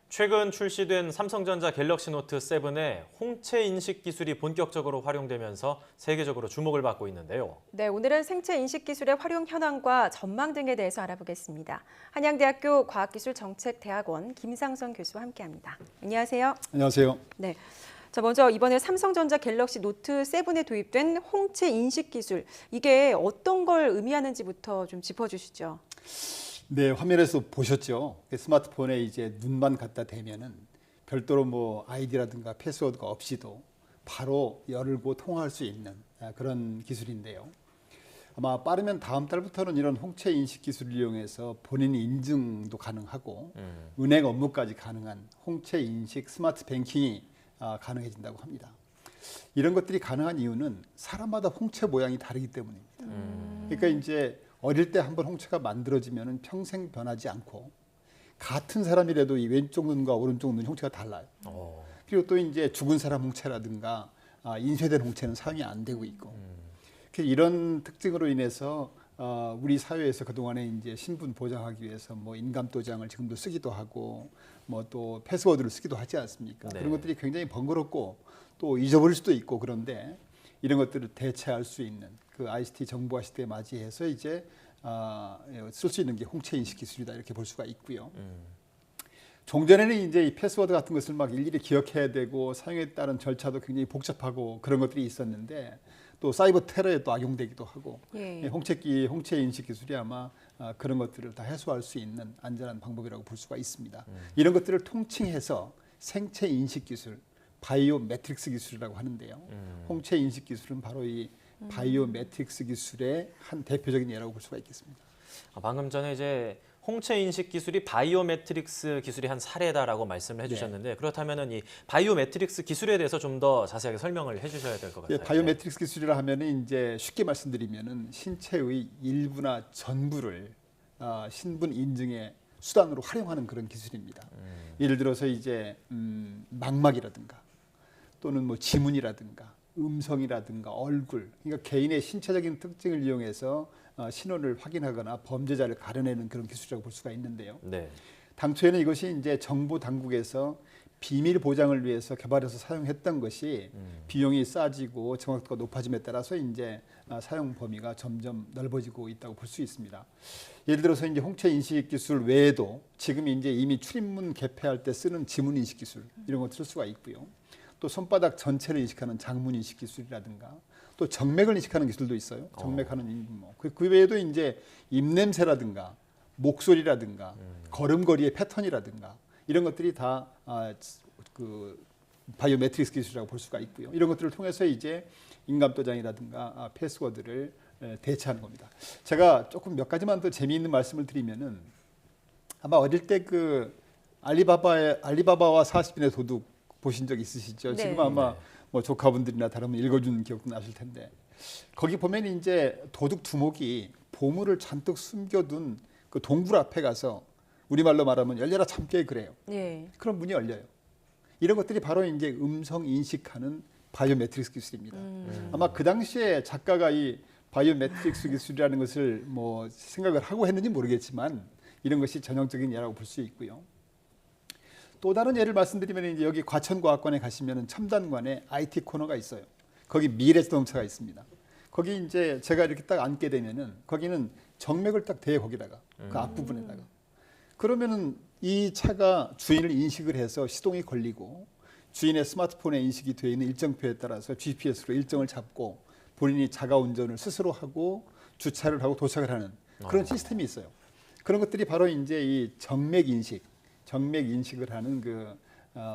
최근 출시된 삼성전자 갤럭시 노트 7의 홍채 인식 기술이 본격적으로 활용되면서 세계적으로 주목을 받고 있는데요. 네, 오늘은 생체 인식 기술의 활용 현황과 전망 등에 대해서 알아보겠습니다. 한양대학교 과학기술정책대학원 김상선 교수와 함께합니다. 안녕하세요. 안녕하세요. 네. 자, 먼저 이번에 삼성전자 갤럭시 노트 7에 도입된 홍채 인식 기술, 이게 어떤 걸 의미하는지부터 좀 짚어주시죠. 네, 화면에서 보셨죠? 스마트폰에 이제 눈만 갖다 대면은 별도로 뭐 아이디라든가 패스워드가 없이도 바로 열고 통화할 수 있는 그런 기술인데요. 아마 빠르면 다음 달부터는 이런 홍채 인식 기술을 이용해서 본인 인증도 가능하고 은행 업무까지 가능한 홍채 인식 스마트 뱅킹이 가능해진다고 합니다. 이런 것들이 가능한 이유는 사람마다 홍채 모양이 다르기 때문입니다. 그러니까 이제 어릴 때 한번 홍채가 만들어지면 평생 변하지 않고 같은 사람이라도 이 왼쪽 눈과 오른쪽 눈 형태가 달라요. 그리고 또 이제 죽은 사람 홍채라든가 인쇄된 홍채는 사용이 안 되고 있고 이런 특징으로 인해서 우리 사회에서 그동안에 이제 신분 보장하기 위해서 뭐 인감도장을 지금도 쓰기도 하고 뭐 또 패스워드를 쓰기도 하지 않습니까? 네. 그런 것들이 굉장히 번거롭고 또 잊어버릴 수도 있고 그런데 이런 것들을 대체할 수 있는 그 ICT 정보화 시대에 맞이해서 이제 쓸 수 있는 게 홍채 인식 기술이다 이렇게 볼 수가 있고요. 종전에는 이제 이 패스워드 같은 것을 막 일일이 기억해야 되고 사용에 따른 절차도 굉장히 복잡하고 그런 것들이 있었는데 또 사이버 테러에 또 악용되기도 하고 홍채 인식 기술이 아마 그런 것들을 다 해소할 수 있는 안전한 방법이라고 볼 수가 있습니다. 이런 것들을 통칭해서 생체 인식 기술, 바이오 매트릭스 기술이라고 하는데요. 홍채 인식 기술은 바로 이 바이오 매트릭스 기술의 한 대표적인 예라고 볼 수가 있겠습니다. 방금 전에 이제 홍채 인식 기술이 바이오 매트릭스 기술의 한 사례다라고 말씀을 해주셨는데 그렇다면은 이 바이오 매트릭스 기술에 대해서 좀 더 자세하게 설명을 해주셔야 될 것 같아요. 예, 바이오 매트릭스 기술이라 하면은 이제 쉽게 말씀드리면은 신체의 일부나 전부를 신분 인증의 수단으로 활용하는 그런 기술입니다. 예를 들어서 이제 망막이라든가 또는 뭐 지문이라든가 음성이라든가 얼굴, 그러니까 개인의 신체적인 특징을 이용해서 신원을 확인하거나 범죄자를 가려내는 그런 기술이라고 볼 수가 있는데요. 네. 당초에는 이것이 이제 정부 당국에서 비밀 보장을 위해서 개발해서 사용했던 것이 비용이 싸지고 정확도가 높아짐에 따라서 이제 사용 범위가 점점 넓어지고 있다고 볼 수 있습니다. 예를 들어서 이제 홍채 인식 기술 외에도 지금 이제 이미 출입문 개폐할 때 쓰는 지문 인식 기술 이런 거 쓸 수가 있고요. 또 손바닥 전체를 인식하는 장문 인식 기술이라든가 또 정맥을 인식하는 기술도 있어요. 정맥하는 그 외에도 이제 입냄새라든가 목소리라든가 걸음걸이의 패턴이라든가 이런 것들이 다 그 바이오 매트릭스 기술이라고 볼 수가 있고요. 이런 것들을 통해서 이제 인감도장이라든가 패스워드를 대체하는 겁니다. 제가 조금 몇 가지만 더 재미있는 말씀을 드리면은 아마 어릴 때 그 알리바바와 40인의 도둑 보신 적 있으시죠? 네. 지금 아마 뭐 조카분들이나 다른 분 읽어주는 기억도 나실 텐데 거기 보면 이제 도둑 두목이 보물을 잔뜩 숨겨둔 그 동굴 앞에 가서 우리말로 말하면 열려라 참깨 그래요. 그럼 문이 열려요. 이런 것들이 바로 이제 음성 인식하는 바이오 매트릭스 기술입니다. 아마 그 당시에 작가가 이 바이오 매트릭스 기술이라는 것을 뭐 생각을 하고 했는지 모르겠지만 이런 것이 전형적인 예라고 볼 수 있고요. 또 다른 예를 말씀드리면 이제 여기 과천과학관에 가시면은 첨단관에 IT 코너가 있어요. 거기 미래자동차가 있습니다. 거기 이제 제가 이렇게 딱 앉게 되면은 거기는 정맥을 딱 대요 거기다가 그 앞부분에다가 그러면은 이 차가 주인을 인식을 해서 시동이 걸리고 주인의 스마트폰에 인식이 되어 있는 일정표에 따라서 GPS로 일정을 잡고 본인이 자가 운전을 스스로 하고 주차를 하고 도착을 하는 그런 시스템이 있어요. 그런 것들이 바로 이제 이 정맥 인식을 하는 그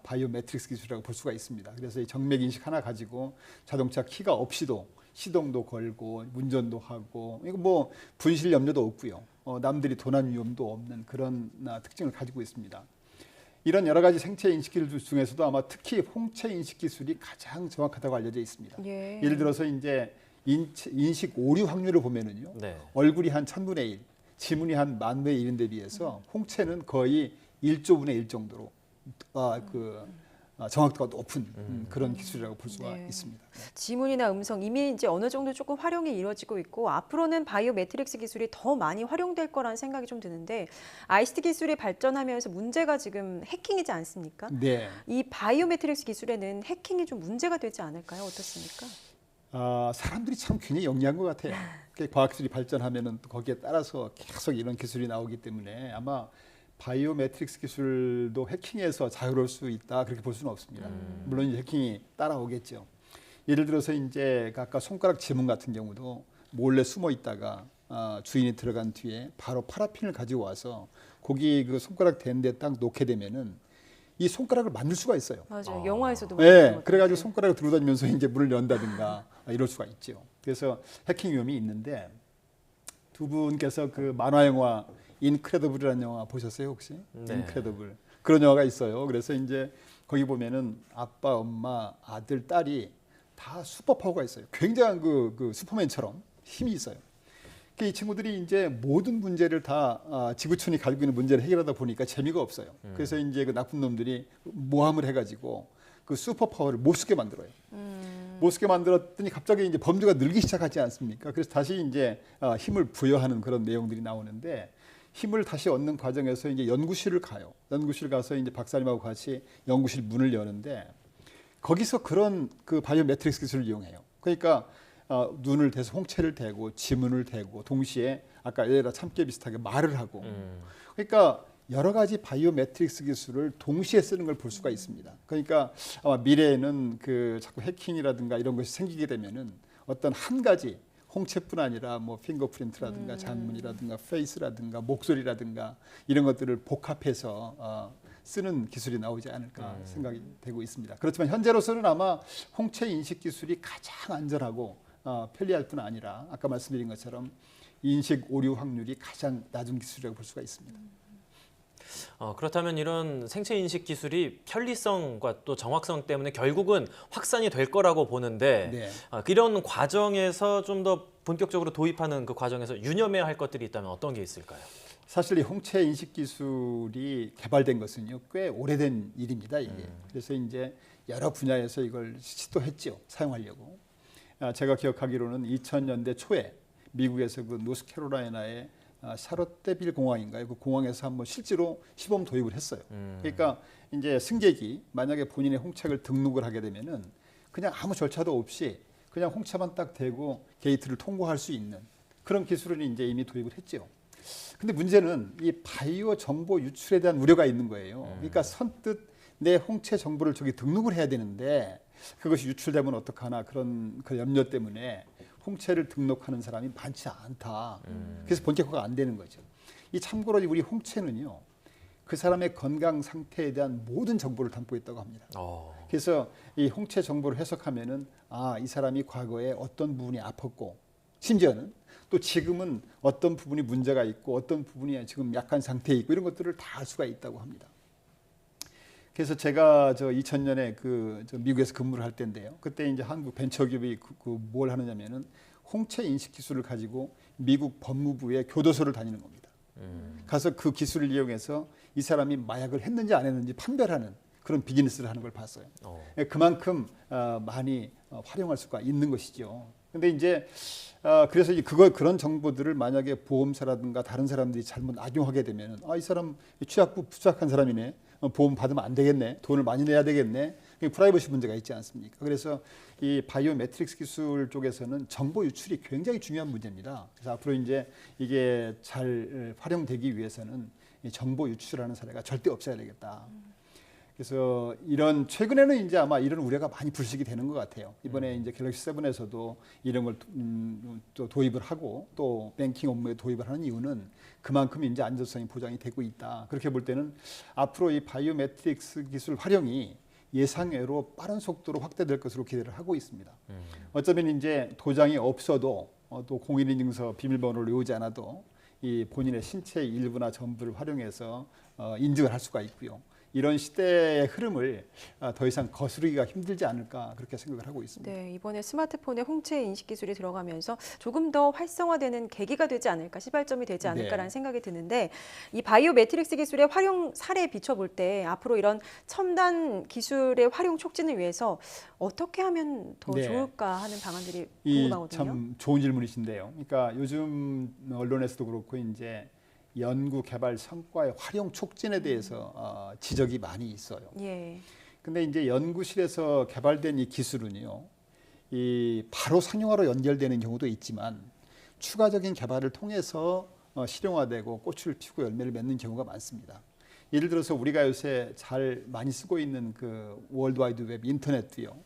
바이오 매트릭스 기술이라고 볼 수가 있습니다. 그래서 이 정맥 인식 하나 가지고 자동차 키가 없이도 시동도 걸고 운전도 하고 이거 뭐 분실 염려도 없고요. 남들이 도난 위험도 없는 그런 특징을 가지고 있습니다. 이런 여러 가지 생체 인식 기술 중에서도 아마 특히 홍채 인식 기술이 가장 정확하다고 알려져 있습니다. 예를 들어서 이제 인식 오류 확률을 보면은요. 얼굴이 한 1000분의 1, 지문이 한 10,000분의 1인데 비해서 홍채는 거의 1조분의 1 정도로 정확도가 높은 그런 기술이라고 볼 수가 네. 있습니다. 지문이나 음성 이미 이제 어느 정도 조금 활용이 이루어지고 있고 앞으로는 바이오 매트릭스 기술이 더 많이 활용될 거라는 생각이 좀 드는데 ICT 기술이 발전하면서 문제가 지금 해킹이지 않습니까? 네. 이 바이오 매트릭스 기술에는 해킹이 좀 문제가 되지 않을까요? 어떻습니까? 사람들이 참 굉장히 영리한 것 같아요. 과학기술이 발전하면은 또 거기에 따라서 계속 이런 기술이 나오기 때문에 아마 바이오 매트릭스 기술도 해킹에서 자유로울 수 있다 그렇게 볼 수는 없습니다. 물론 이제 해킹이 따라오겠죠. 예를 들어서 이제 아까 손가락 지문 같은 경우도 몰래 숨어 있다가 주인이 들어간 뒤에 바로 파라핀을 가지고 와서 거기 그 손가락 댄 데 딱 놓게 되면은 이 손가락을 만들 수가 있어요. 맞아요. 영화에서도 네, 그래가지고 손가락을 들고 다니면서 이제 문을 연다든가 이럴 수가 있죠. 그래서 해킹 위험이 있는데 두 분께서 그 만화 영화 인크레더블이라는 영화 보셨어요 혹시? 네. 인크레더블 그런 영화가 있어요. 그래서 이제 거기 보면은 아빠, 엄마, 아들, 딸이 다 슈퍼파워가 있어요. 굉장한 그 슈퍼맨처럼 힘이 있어요. 이 친구들이 이제 모든 문제를 다 지구촌이 가지고 있는 문제를 해결하다 보니까 재미가 없어요. 그래서 이제 그 나쁜 놈들이 모함을 해가지고 그 슈퍼파워를 못 쓰게 만들어요. 못 쓰게 만들었더니 갑자기 이제 범죄가 늘기 시작하지 않습니까? 그래서 다시 이제 힘을 부여하는 그런 내용들이 나오는데 힘을 다시 얻는 과정에서 이제 연구실을 가요. 연구실 가서 이제 박사님하고 같이 연구실 문을 여는데 거기서 그런 그 바이오 매트릭스 기술을 이용해요. 그러니까 눈을 대서 홍채를 대고 지문을 대고 동시에 아까 얘랑 참깨 비슷하게 말을 하고 그러니까 여러 가지 바이오 매트릭스 기술을 동시에 쓰는 걸 볼 수가 있습니다. 그러니까 아마 미래에는 그 자꾸 해킹이라든가 이런 것이 생기게 되면은 어떤 한 가지 홍채뿐 아니라 뭐 핑거프린트라든가 장문이라든가 페이스라든가 목소리라든가 이런 것들을 복합해서 쓰는 기술이 나오지 않을까 생각이 되고 있습니다. 그렇지만 현재로서는 아마 홍채 인식 기술이 가장 안전하고 편리할 뿐 아니라 아까 말씀드린 것처럼 인식 오류 확률이 가장 낮은 기술이라고 볼 수가 있습니다. 그렇다면 이런 생체 인식 기술이 편리성과 또 정확성 때문에 결국은 확산이 될 거라고 보는데 네. 이런 과정에서 좀 더 본격적으로 도입하는 그 과정에서 유념해야 할 것들이 있다면 어떤 게 있을까요? 사실 이 홍채 인식 기술이 개발된 것은요 꽤 오래된 일입니다. 이게. 그래서 이제 여러 분야에서 이걸 시도했죠. 사용하려고. 제가 기억하기로는 2000년대 초에 미국에서 그 노스캐롤라이나의 샤롯데빌 공항인가요? 그 공항에서 한번 실제로 시범 도입을 했어요. 그러니까 이제 승객이 만약에 본인의 홍채를 등록을 하게 되면은 그냥 아무 절차도 없이 그냥 홍채만 딱 대고 게이트를 통과할 수 있는 그런 기술을 이제 이미 도입을 했죠. 근데 문제는 이 바이오 정보 유출에 대한 우려가 있는 거예요. 그러니까 선뜻 내 홍채 정보를 저기 등록을 해야 되는데 그것이 유출되면 어떡하나 그런 그 염려 때문에 홍채를 등록하는 사람이 많지 않다. 그래서 본격화가 안 되는 거죠. 이 참고로 우리 홍채는요. 그 사람의 건강 상태에 대한 모든 정보를 담고 있다고 합니다. 그래서 이 홍채 정보를 해석하면은 이 사람이 과거에 어떤 부분이 아팠고 심지어는 또 지금은 어떤 부분이 문제가 있고 어떤 부분이 지금 약한 상태에 있고 이런 것들을 다 알 수가 있다고 합니다. 그래서 제가 2000년에 미국에서 근무를 할 때인데요. 그때 이제 한국 벤처기업이 뭘 하느냐면은 홍채 인식 기술을 가지고 미국 법무부의 교도소를 다니는 겁니다. 가서 그 기술을 이용해서 이 사람이 마약을 했는지 안 했는지 판별하는 그런 비즈니스를 하는 걸 봤어요. 그만큼 많이 활용할 수가 있는 것이죠. 근데 이제 그래서 그런 정보들을 만약에 보험사라든가 다른 사람들이 잘못 악용하게 되면은 이 사람 취약부 부착한 사람이네. 보험 받으면 안 되겠네. 돈을 많이 내야 되겠네. 프라이버시 문제가 있지 않습니까? 그래서 이 바이오 매트릭스 기술 쪽에서는 정보 유출이 굉장히 중요한 문제입니다. 그래서 앞으로 이제 이게 잘 활용되기 위해서는 이 정보 유출하는 사례가 절대 없어야 되겠다. 그래서 최근에는 이제 아마 이런 우려가 많이 불식이 되는 것 같아요. 이번에 이제 갤럭시 7에서도 이런 걸 또 도입을 하고 또 뱅킹 업무에 도입을 하는 이유는 그만큼 이제 안전성이 보장이 되고 있다. 그렇게 볼 때는 앞으로 이 바이오 매트릭스 기술 활용이 예상외로 빠른 속도로 확대될 것으로 기대를 하고 있습니다. 어쩌면 이제 도장이 없어도 또 공인인증서 비밀번호를 외우지 않아도 이 본인의 신체 일부나 전부를 활용해서 인증을 할 수가 있고요. 이런 시대의 흐름을 더 이상 거스르기가 힘들지 않을까 그렇게 생각을 하고 있습니다. 네, 이번에 스마트폰에 홍채 인식 기술이 들어가면서 조금 더 활성화되는 계기가 되지 않을까, 시발점이 되지 않을까라는 네. 생각이 드는데 이 바이오 매트릭스 기술의 활용 사례에 비춰볼 때 앞으로 이런 첨단 기술의 활용 촉진을 위해서 어떻게 하면 더 네. 좋을까 하는 방안들이 이 궁금하거든요. 참 좋은 질문이신데요. 그러니까 요즘 언론에서도 그렇고 이제 연구 개발 성과의 활용 촉진에 대해서 지적이 많이 있어요. 예. 근데 이제 연구실에서 개발된 이 기술은요, 이 바로 상용화로 연결되는 경우도 있지만 추가적인 개발을 통해서 실용화되고 꽃을 피우고 열매를 맺는 경우가 많습니다. 예를 들어서 우리가 요새 잘 많이 쓰고 있는 그 월드와이드 웹 인터넷도요.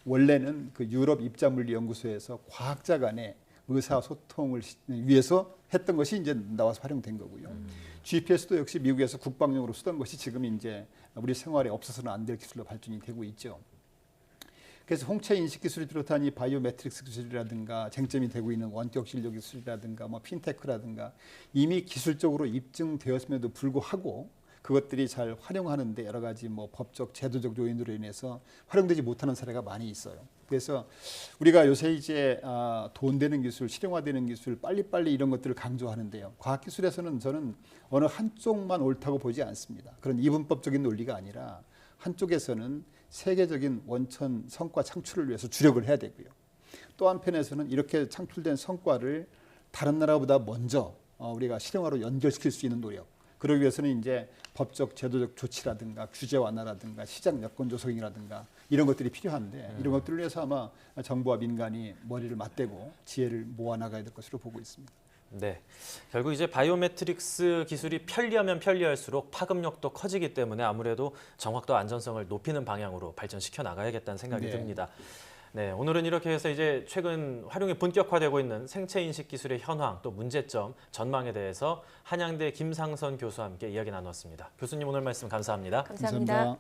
원래는 그 유럽 입자물리연구소에서 과학자 간의 의사소통을 위해서 했던 것이 이제 나와서 활용된 거고요. GPS도 역시 미국에서 국방용으로 쓰던 것이 지금 이제 우리 생활에 없어서는 안 될 기술로 발전이 되고 있죠. 그래서 홍채 인식 기술을 비롯한 이 바이오 매트릭스 기술이라든가 쟁점이 되고 있는 원격 진료 기술이라든가 뭐 핀테크라든가 이미 기술적으로 입증되었음에도 불구하고 그것들이 잘 활용하는데 여러 가지 뭐 법적 제도적 요인으로 인해서 활용되지 못하는 사례가 많이 있어요. 그래서 우리가 요새 이제 돈 되는 기술, 실용화되는 기술, 빨리빨리 이런 것들을 강조하는데요. 과학기술에서는 저는 어느 한쪽만 옳다고 보지 않습니다. 그런 이분법적인 논리가 아니라 한쪽에서는 세계적인 원천 성과 창출을 위해서 주력을 해야 되고요. 또 한편에서는 이렇게 창출된 성과를 다른 나라보다 먼저 우리가 실용화로 연결시킬 수 있는 노력. 그러기 위해서는 이제 법적 제도적 조치라든가 규제 완화라든가 시장 여건 조성이라든가 이런 것들이 필요한데 이런 것들을 위해서 아마 정부와 민간이 머리를 맞대고 지혜를 모아 나가야 될 것으로 보고 있습니다. 네, 결국 이제 바이오매트릭스 기술이 편리하면 편리할수록 파급력도 커지기 때문에 아무래도 정확도 안전성을 높이는 방향으로 발전시켜 나가야겠다는 생각이 네. 듭니다. 네, 오늘은 이렇게 해서 이제 최근 활용이 본격화되고 있는 생체 인식 기술의 현황, 또 문제점, 전망에 대해서 한양대 김상선 교수와 함께 이야기 나눴습니다. 교수님 오늘 말씀 감사합니다. 감사합니다.